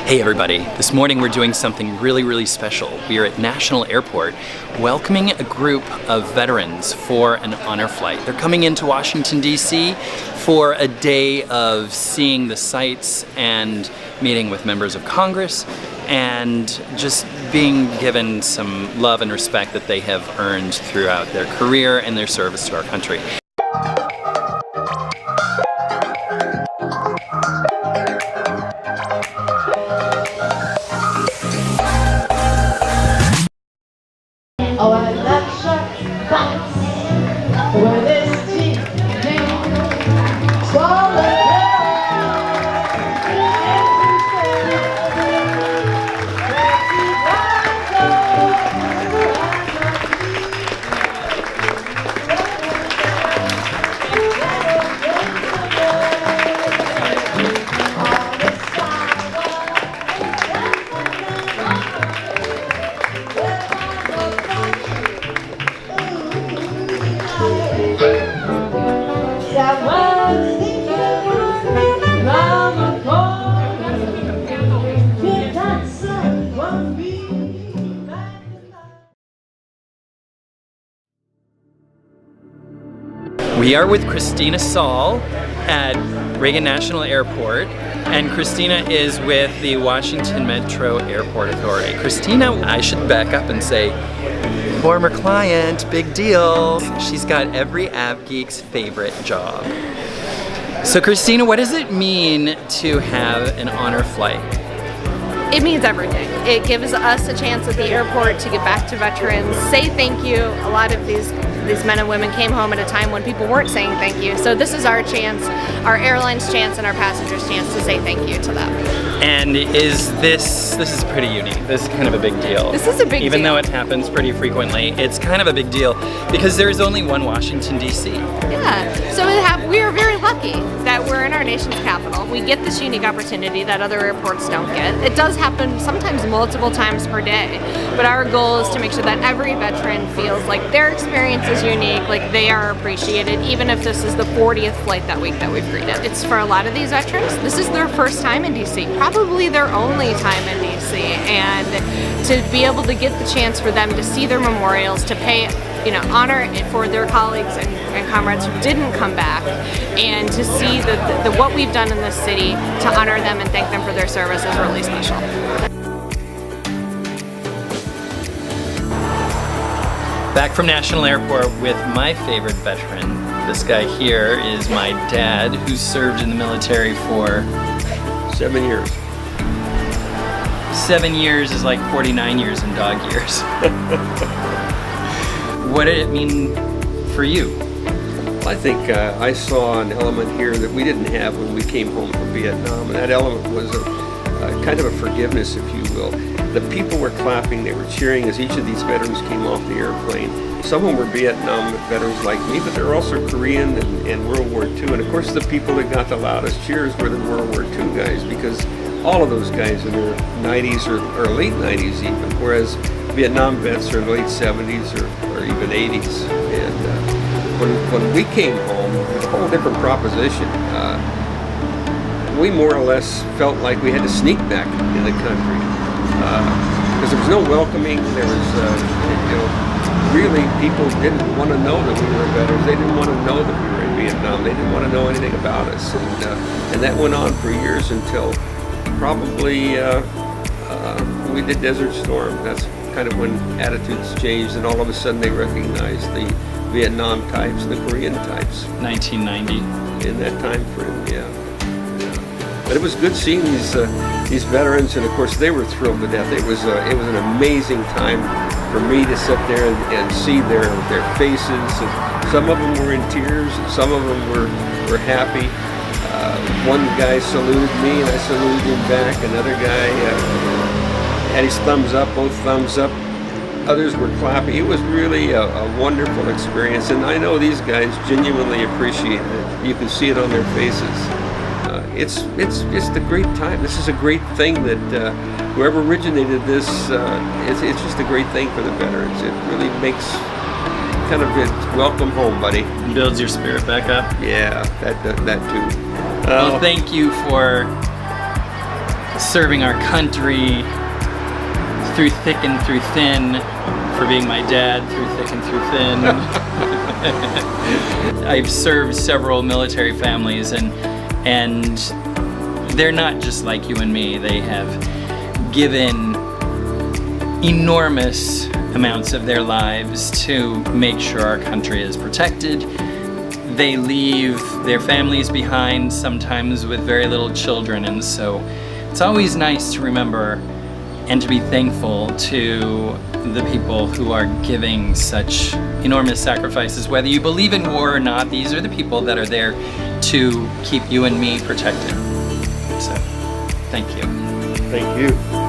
Hey everybody, this morning we're doing something really special. We are at National Airport welcoming a group of veterans for an honor flight. They're coming into Washington, D.C. for a day of seeing the sights and meeting with members of Congress and just being given some love and respect that they have earned throughout their career and their service to our country. Oh, I love short butts where this cheap thing swallow. We are with Christina Saul at Reagan National Airport, and Christina is with the Washington Metro Airport Authority. Christina, I should back up and say, former client, big deal. She's got every Av Geek's favorite job. So Christina, what does it mean to have an honor flight? It means everything. It gives us a chance at the airport to get back to veterans, say thank you. A lot of these men and women came home at a time when people weren't saying thank you. So this is our chance, our airline's chance, and our passengers' chance to say thank you to them. And this is pretty unique. This is kind of a big deal. This is a big deal. Even though it happens pretty frequently, it's kind of a big deal because there is only one Washington, D.C. Yeah, so we are very lucky that we're in our nation's capital. We get this unique opportunity that other airports don't get. It does happen sometimes multiple times per day, but our goal is to make sure that every veteran feels like their experience is unique, like they are appreciated, even if this is the 40th flight that week that we've greeted. It's for a lot of these veterans, this is their first time in DC, probably their only time in DC, and to be able to get the chance for them to see their memorials, to pay honor for their colleagues and comrades who didn't come back, and to see what we've done in this city to honor them and thank them for their service is really special. Back from National Airport with my favorite veteran. This guy here is my dad, who served in the military for 7 years. 7 years is like 49 years in dog years. What did it mean for you? I think I saw an element here that we didn't have when we came home from Vietnam, and that element was a kind of a forgiveness, if you will. The people were clapping, they were cheering as each of these veterans came off the airplane. Some of them were Vietnam veterans like me, but there were also Korean and World War II. And of course the people that got the loudest cheers were the World War II guys, because all of those guys in their 90s or late 90s even, whereas Vietnam vets are late 70s or even 80s. And when we came home, it was a whole different proposition. We more or less felt like we had to sneak back in the country because there was no welcoming. There was, really people didn't want to know that we were veterans. They didn't want to know that we were in Vietnam. They didn't want to know anything about us, and that went on for years until probably we did Desert Storm. That's kind of when attitudes changed, and all of a sudden they recognized the Vietnam types, the Korean types. 1990. In that time frame, yeah. But it was good seeing these veterans, and of course they were thrilled to death. It was an amazing time for me to sit there and see their faces. And some of them were in tears, and some of them were happy. One guy saluted me, and I saluted him back. Another guy had his thumbs up, both thumbs up. Others were clapping. It was really a wonderful experience, and I know these guys genuinely appreciated it. You can see it on their faces. It's just a great time. This is a great thing that whoever originated this, it's just a great thing for the veterans. It really makes kind of it welcome home, buddy. Builds your spirit back up. Yeah, that too. Well, thank you for serving our country through thick and through thin, for being my dad through thick and through thin. I've served several military families, and they're not just like you and me. They have given enormous amounts of their lives to make sure our country is protected. They leave their families behind, sometimes with very little children, and so it's always nice to remember and to be thankful to the people who are giving such enormous sacrifices. Whether you believe in war or not, these are the people that are there to keep you and me protected. So, thank you. Thank you.